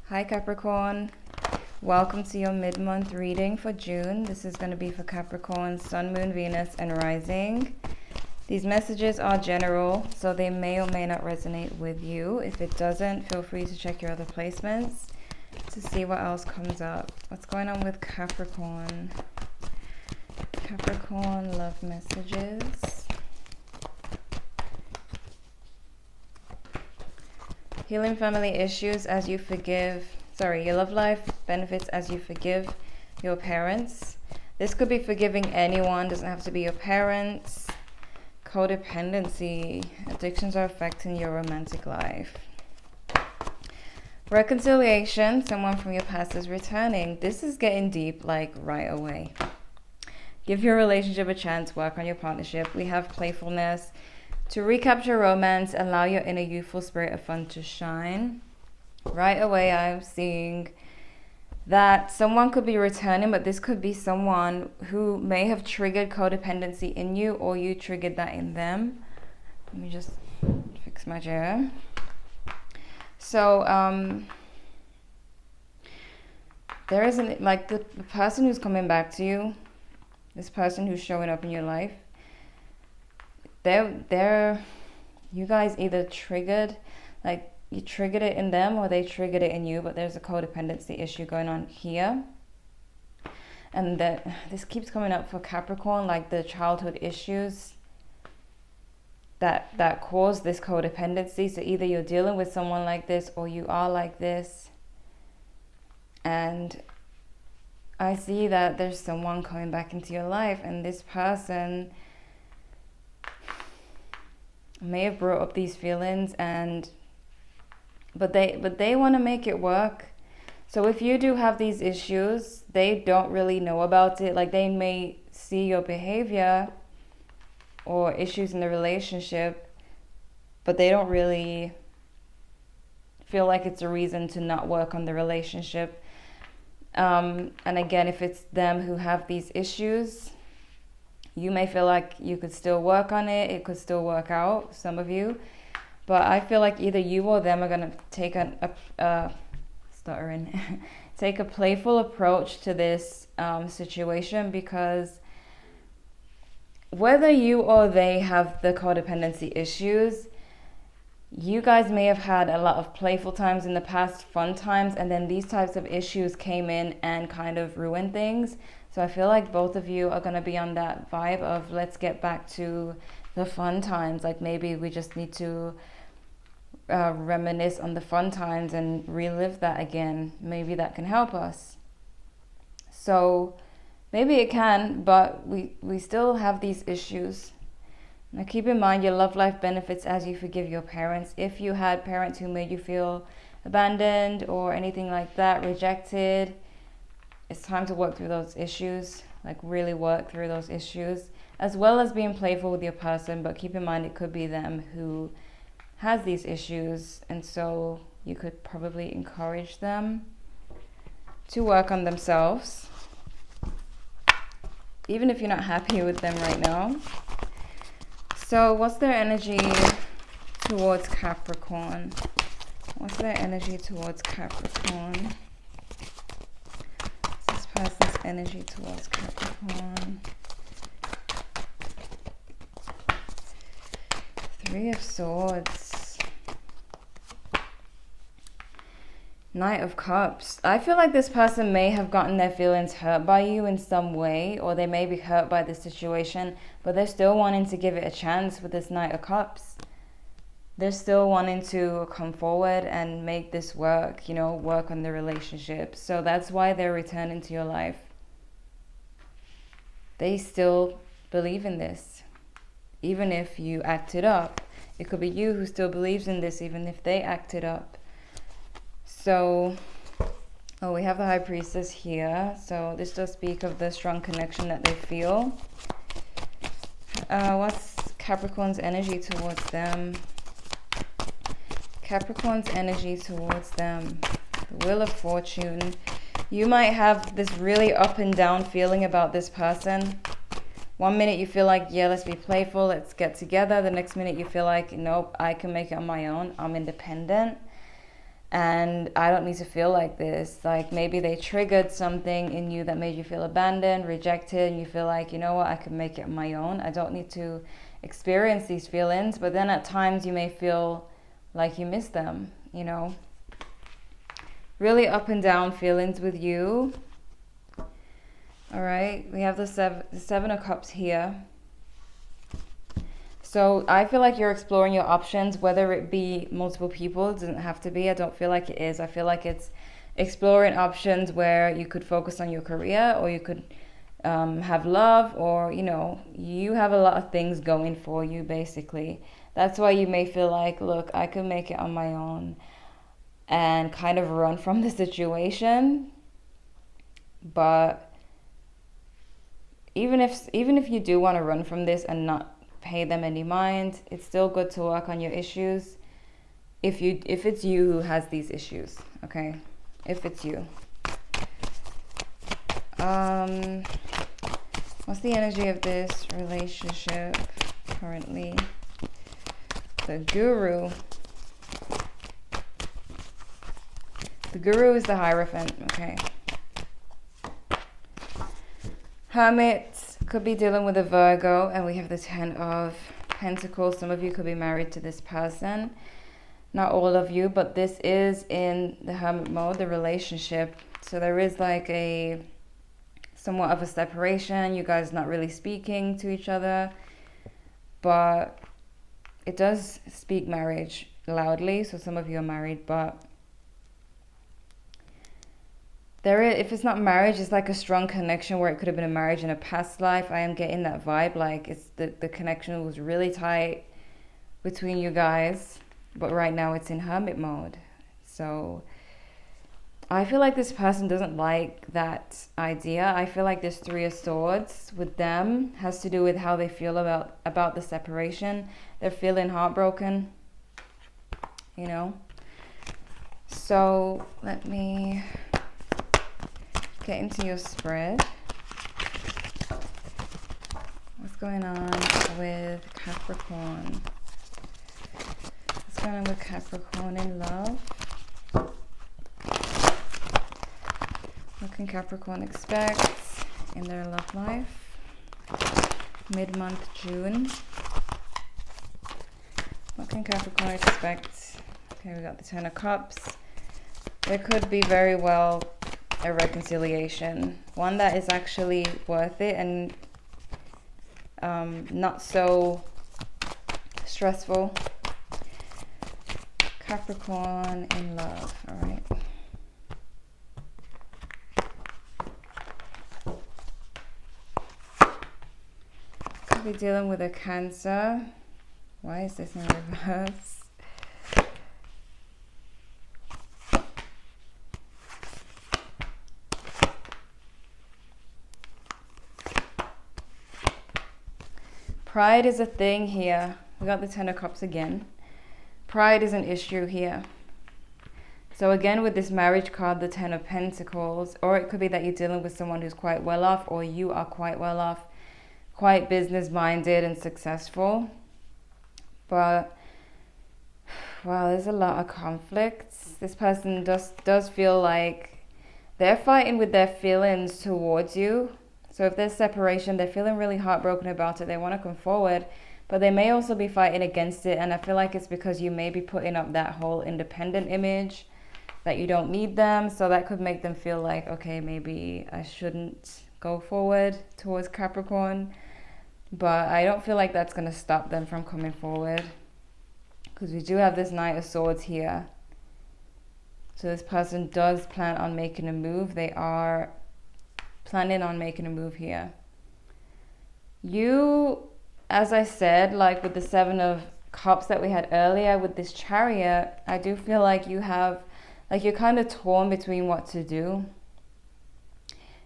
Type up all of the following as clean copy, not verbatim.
Hi Capricorn, welcome to your mid-month reading for June. This is going to be for Capricorn, Sun, Moon, Venus, and Rising. These messages are general, so they may or may not resonate with you. If it doesn't, feel free to check your other placements to see what else comes up. What's going on with Capricorn? Capricorn love messages. Healing family issues as you forgive. Your love life benefits as you forgive your parents. This could be forgiving anyone, doesn't have to be your parents. Codependency. Addictions are affecting your romantic life. Reconciliation. Someone from your past is returning. This is getting deep, like right away. Give your relationship a chance. Work on your partnership. We have playfulness. To recapture romance, allow your inner youthful spirit of fun to shine. Right away, I'm seeing that someone could be returning, but this could be someone who may have triggered codependency in you, or you triggered that in them. Let me just fix my chair. So, there isn't, like, the person who's coming back to you, this person who's showing up in your life, you guys either triggered, like you triggered it in them or they triggered it in you, but there's a codependency issue going on here. And this keeps coming up for Capricorn, like the childhood issues that cause this codependency. So either you're dealing with someone like this or you are like this. And I see that there's someone coming back into your life, and this person may have brought up these feelings, but they want to make it work. So if you do have these issues, they don't really know about it. Like, they may see your behavior or issues in the relationship, but they don't really feel like it's a reason to not work on the relationship. And again, if it's them who have these issues, you may feel like you could still work on it. It could still work out, some of you. But I feel like either you or them are going to take take a playful approach to this situation, because whether you or they have the codependency issues, you guys may have had a lot of playful times in the past, fun times, and then these types of issues came in and kind of ruined things. So I feel like both of you are going to be on that vibe of let's get back to the fun times. Like, maybe we just need to reminisce on the fun times and relive that again. Maybe that can help us. So maybe it can, but we still have these issues. Now keep in mind, your love life benefits as you forgive your parents. If you had parents who made you feel abandoned or anything like that, rejected, it's time to work through those issues, like really work through those issues, as well as being playful with your person. But keep in mind, it could be them who has these issues, and so you could probably encourage them to work on themselves, even if you're not happy with them right now. So what's their energy towards Capricorn? What's their energy towards Capricorn? Person's energy towards Capricorn. Three of Swords. Knight of Cups. I feel like this person may have gotten their feelings hurt by you in some way, or they may be hurt by the situation, but they're still wanting to give it a chance with this Knight of Cups. They're still wanting to come forward and make this work, work on the relationship. So that's why they're returning to your life. They still believe in this, even if you acted up. It could be you who still believes in this, even if they acted up. So, we have the High Priestess here. So this does speak of the strong connection that they feel. What's Capricorn's energy towards them? Capricorn's energy towards them. The Wheel of Fortune. You might have this really up and down feeling about this person. One minute you feel like, yeah, let's be playful, let's get together. The next minute you feel like, nope, I can make it on my own. I'm independent. and I don't need to feel like this. Like maybe they triggered something in you that made you feel abandoned, rejected, and you feel like, you know what, I can make it on my own. I don't need to experience these feelings. But then at times you may feel like you miss them, you know. Really up and down feelings with you. All right, we have the Seven of Cups here. So I feel like you're exploring your options, whether it be multiple people. It doesn't have to be. I don't feel like it is. I feel like it's exploring options where you could focus on your career, or you could have love, or, you know, you have a lot of things going for you, basically. That's why you may feel like, look, I could make it on my own, and kind of run from the situation. But even if you do want to run from this and not pay them any mind, it's still good to work on your issues if it's you who has these issues, okay? If it's you. What's the energy of this relationship currently? The Guru. The Guru is the Hierophant, okay? Hermit could be dealing with a Virgo, and we have the Ten of Pentacles. Some of you could be married to this person. Not all of you, but this is in the Hermit mode, the relationship. So there is like a somewhat of a separation. You guys not really speaking to each other, but it does speak marriage loudly. So some of you are married, but if it's not marriage, it's like a strong connection where it could have been a marriage in a past life. I am getting that vibe, like it's the connection was really tight between you guys, but right now it's in Hermit mode. So I feel like this person doesn't like that idea. I feel like this Three of Swords with them has to do with how they feel about the separation. They're feeling heartbroken, you know. So let me get into your spread. What's going on with Capricorn? What's going on with Capricorn in love? What can Capricorn expect in their love life? Mid-month June. What can Capricorn expect? Okay, we got the Ten of Cups. There could be very well a reconciliation, one that is actually worth it and not so stressful. Capricorn in love. All right. Could be dealing with a Cancer. Why is this in reverse? Pride is a thing here. We got the Ten of Cups again. Pride is an issue here. So again, with this marriage card, the Ten of Pentacles, or it could be that you're dealing with someone who's quite well off, or you are quite well off, quite business-minded and successful. But, wow, there's a lot of conflicts. This person does feel like they're fighting with their feelings towards you. So if there's separation, they're feeling really heartbroken about it. They want to come forward, but they may also be fighting against it. And I feel like it's because you may be putting up that whole independent image that you don't need them. So that could make them feel like, okay, maybe I shouldn't go forward towards Capricorn. But I don't feel like that's going to stop them from coming forward, because we do have this Knight of Swords here. So this person does plan on making a move. They are planning on making a move here. You, as I said, like with the Seven of Cups that we had earlier with this Chariot, I do feel like you have, like you're kind of torn between what to do.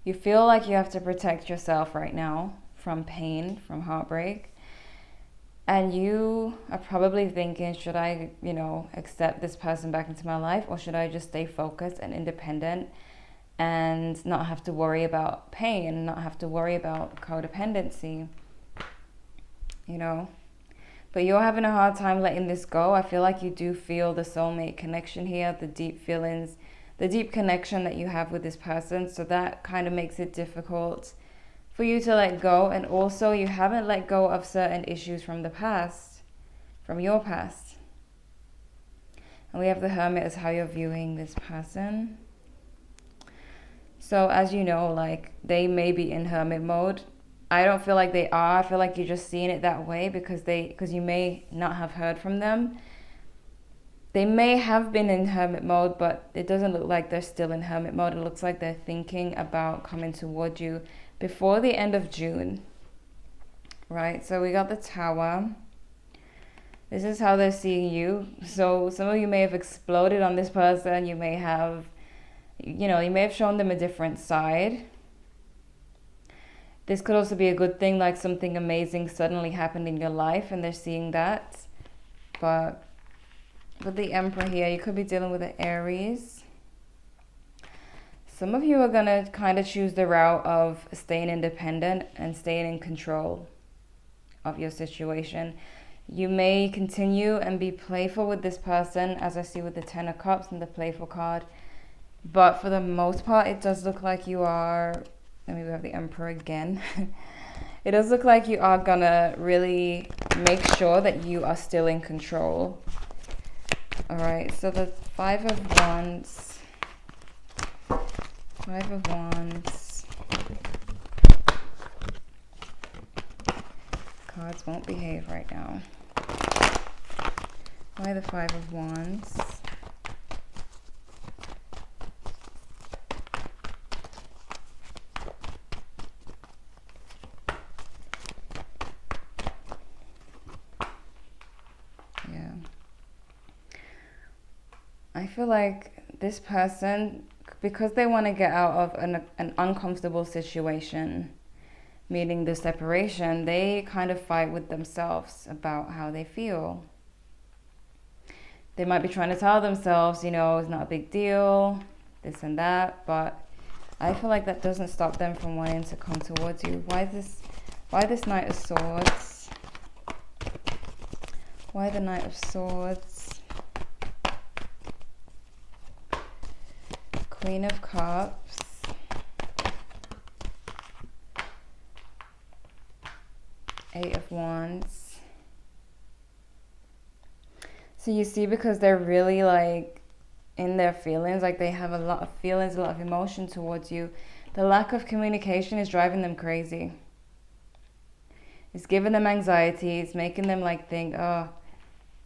You feel like you have to protect yourself right now from pain, from heartbreak. And you are probably thinking, should I, you know, accept this person back into my life, or should I just stay focused and independent and not have to worry about pain, not have to worry about codependency, you know? but you're having a hard time letting this go. I feel like you do feel the soulmate connection here, the deep feelings, the deep connection that you have with this person. So that kind of makes it difficult for you to let go. And also you haven't let go of certain issues from the past, from your past. And we have the Hermit as how you're viewing this person. So as you know, like, they may be in Hermit mode. I don't feel like they are. I feel like you're just seeing it that way because you may not have heard from them. They may have been in Hermit mode, but it doesn't look like they're still in Hermit mode. It looks like they're thinking about coming toward you before the end of June. Right? So we got the Tower. This is how they're seeing you. So some of you may have exploded on this person. You may have, you may have shown them a different side. This could also be a good thing, like something amazing suddenly happened in your life and they're seeing that. But with the Emperor here, you could be dealing with an Aries. Some of you are going to kind of choose the route of staying independent and staying in control of your situation. You may continue and be playful with this person, as I see with the Ten of Cups and the playful card. But for the most part, it does look like you are... Let me have the Emperor again. It does look like you are going to really make sure that you are still in control. Alright, so the Five of Wands. Five of Wands. Cards won't behave right now. Why the Five of Wands? Yeah. I feel like this person, because they want to get out of an uncomfortable situation, meaning the separation, they kind of fight with themselves about how they feel. They might be trying to tell themselves, it's not a big deal, this and that, but I feel like that doesn't stop them from wanting to come towards you. Why this Knight of Swords? Why the Knight of Swords? Queen of Cups. Eight of Wands. So you see, because they're really like in their feelings, like they have a lot of feelings, a lot of emotion towards you, the lack of communication is driving them crazy. It's giving them anxiety. It's making them like think, oh,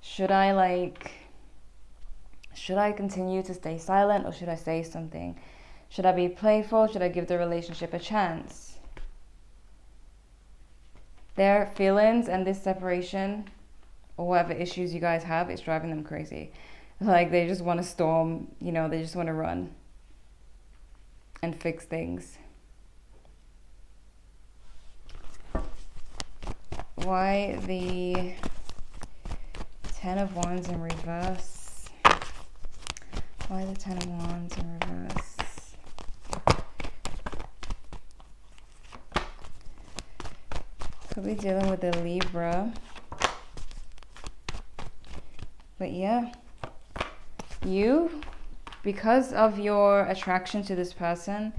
should I continue to stay silent or should I say something? Should I be playful? Should I give the relationship a chance? Their feelings and this separation or whatever issues you guys have is driving them crazy. Like they just want to storm, they just want to run and fix things. Why the Ten of Wands in reverse? Why the Ten of Wands in reverse? Could be dealing with a Libra. But yeah, because of your attraction to this person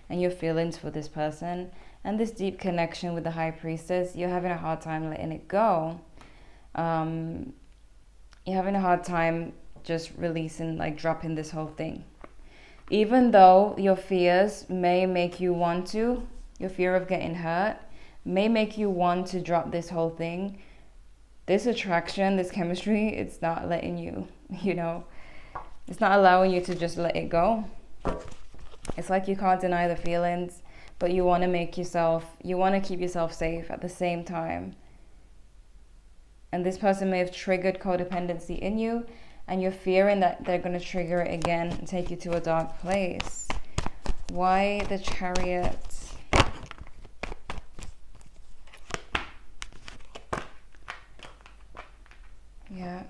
and your feelings for this person and this deep connection with the High Priestess, you're having a hard time letting it go. You're having a hard time just releasing, like dropping this whole thing. Even though your fears may make you want to, your fear of getting hurt may make you want to drop this whole thing. This attraction, this chemistry, it's not letting you, it's not allowing you to just let it go. It's like you can't deny the feelings, but you want to keep yourself safe at the same time. And this person may have triggered codependency in you, and you're fearing that they're going to trigger it again and take you to a dark place. Why the Chariot? Yeah.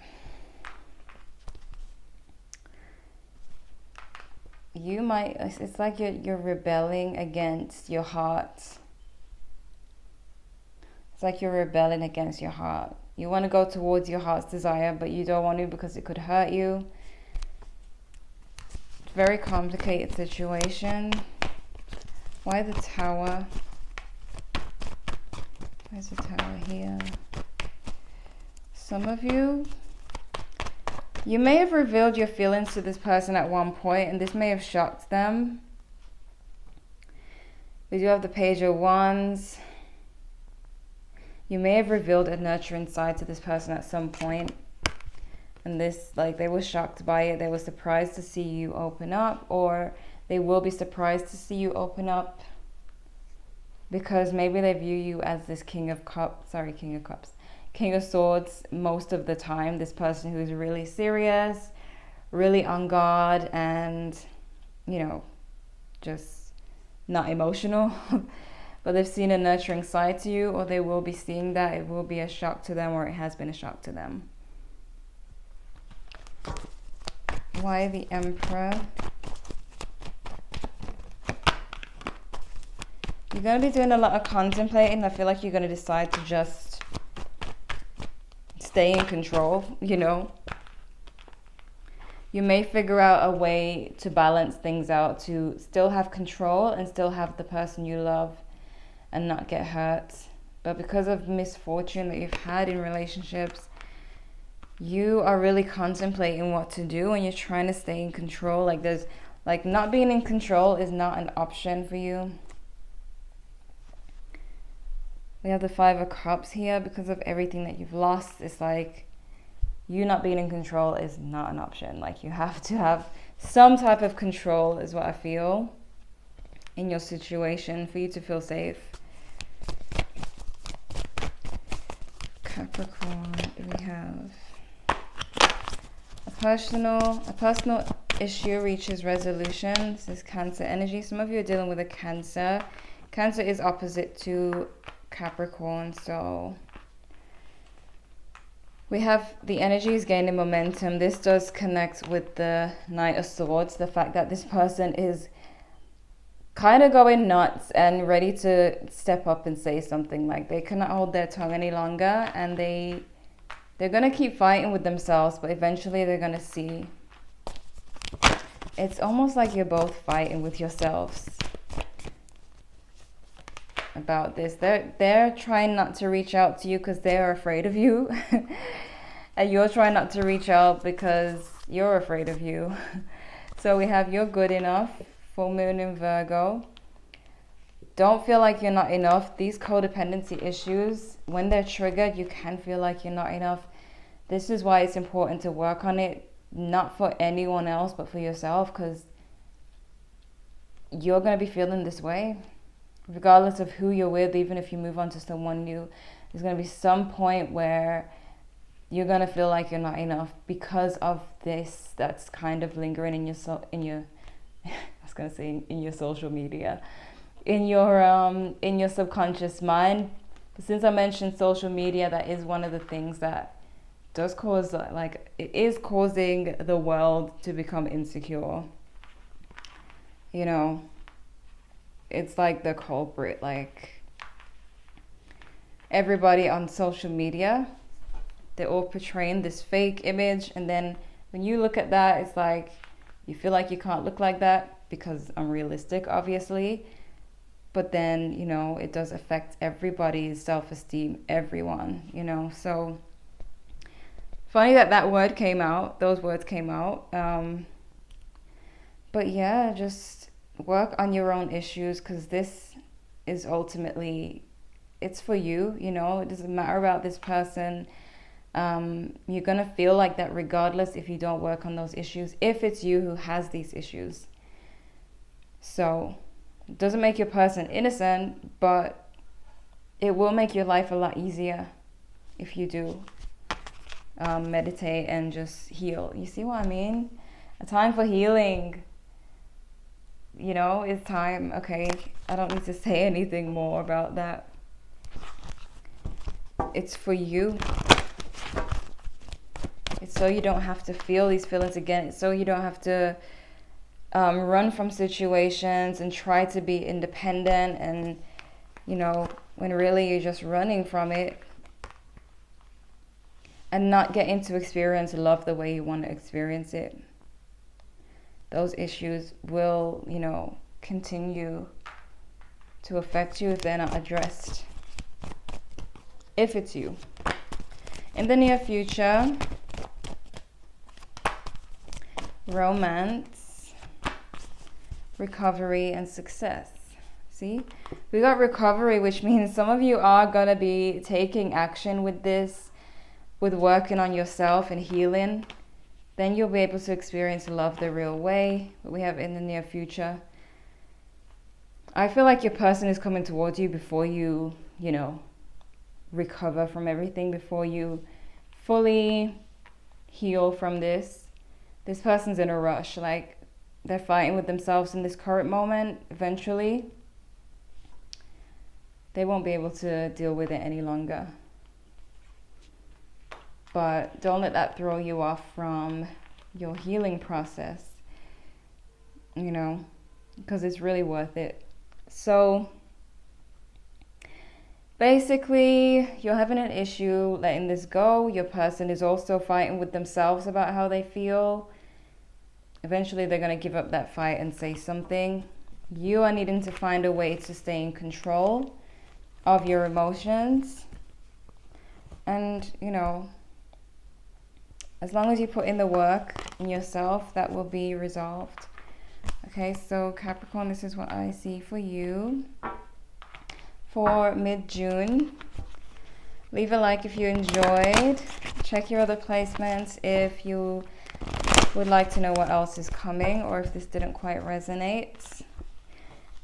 It's like you're rebelling against your heart. It's like you're rebelling against your heart. You want to go towards your heart's desire, but you don't want to because it could hurt you. Very complicated situation. Why the Tower? Where's the Tower here? Some of you, you may have revealed your feelings to this person at one point, and this may have shocked them. We do have the Page of Wands. You may have revealed a nurturing side to this person at some point. And this, like, they were shocked by it. They were surprised to see you open up, or they will be surprised to see you open up because maybe they view you as this King of Swords most of the time. This person who's really serious, really on guard, and, you know, just not emotional. But they've seen a nurturing side to you, or they will be seeing that. It will be a shock to them, or it has been a shock to them. Why the Emperor? You're going to be doing a lot of contemplating. I feel like you're going to decide to just stay in control, you know. You may figure out a way to balance things out, to still have control and still have the person you love and not get hurt. But because of misfortune that you've had in relationships, you are really contemplating what to do, and you're trying to stay in control. Like, there's, like, not being in control is not an option for you. We have the Five of Cups here. Because of everything that you've lost, it's like you not being in control is not an option. Like, you have to have some type of control, is what I feel, in your situation for you to feel safe. Capricorn, we have a personal issue reaches resolution. This is Cancer energy. Some of you are dealing with a Cancer. Cancer is opposite to Capricorn, so we have the energies gaining momentum. This does connect with the Knight of Swords, the fact that this person is kind of going nuts and ready to step up and say something. Like, they cannot hold their tongue any longer, and they're going to keep fighting with themselves, but eventually they're going to see. It's almost like you're both fighting with yourselves about this. They're trying not to reach out to you because they're afraid of you. And you're trying not to reach out because you're afraid of you. So we have you're good enough. Full moon in Virgo. Don't feel like you're not enough. These codependency issues, when they're triggered, you can feel like you're not enough. This is why it's important to work on it, not for anyone else, but for yourself, because you're going to be feeling this way. Regardless of who you're with, even if you move on to someone new, there's going to be some point where you're going to feel like you're not enough because of this that's kind of lingering in your in your social media, in your subconscious mind. But since I mentioned social media, that is one of the things that does cause, like, it is causing the world to become insecure. You know, it's like the culprit. Like, everybody on social media, they're all portraying this fake image, and then when you look at that, it's like you feel like you can't look like that because unrealistic, obviously. But then, you know, it does affect everybody's self-esteem, everyone, you know. So funny that those words came out. But yeah, just work on your own issues, because this is ultimately, it's for you, you know. It doesn't matter about this person. You're gonna feel like that regardless if you don't work on those issues, if it's you who has these issues. So it doesn't make your person innocent, but it will make your life a lot easier if you do meditate and just heal. You see what I mean? A time for healing, you know, is time. Okay, I don't need to say anything more about that. It's for you. It's so you don't have to feel these feelings again. It's so you don't have to run from situations and try to be independent, and, you know, when really you're just running from it. and not getting to experience love the way you want to experience it. Those issues will, you know, continue to affect you if they're not addressed. If it's you. In the near future, romance, recovery, and success. See, we got recovery, which means some of you are going to be taking action with this, with working on yourself and healing. Then you'll be able to experience love the real way. What we have in the near future, I feel like your person is coming towards you before you, you know, recover from everything, before you fully heal from this. This person's in a rush, like they're fighting with themselves in this current moment. Eventually, they won't be able to deal with it any longer. But don't let that throw you off from your healing process, you know, because it's really worth it. So basically, you're having an issue letting this go. Your person is also fighting with themselves about how they feel. Eventually, they're going to give up that fight and say something. You are needing to find a way to stay in control of your emotions. And, you know, as long as you put in the work in yourself, that will be resolved. Okay, so Capricorn, this is what I see for you for mid-June. Leave a like if you enjoyed. Check your other placements if you would like to know what else is coming or if this didn't quite resonate.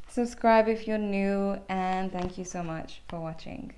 Subscribe if you're new, and thank you so much for watching.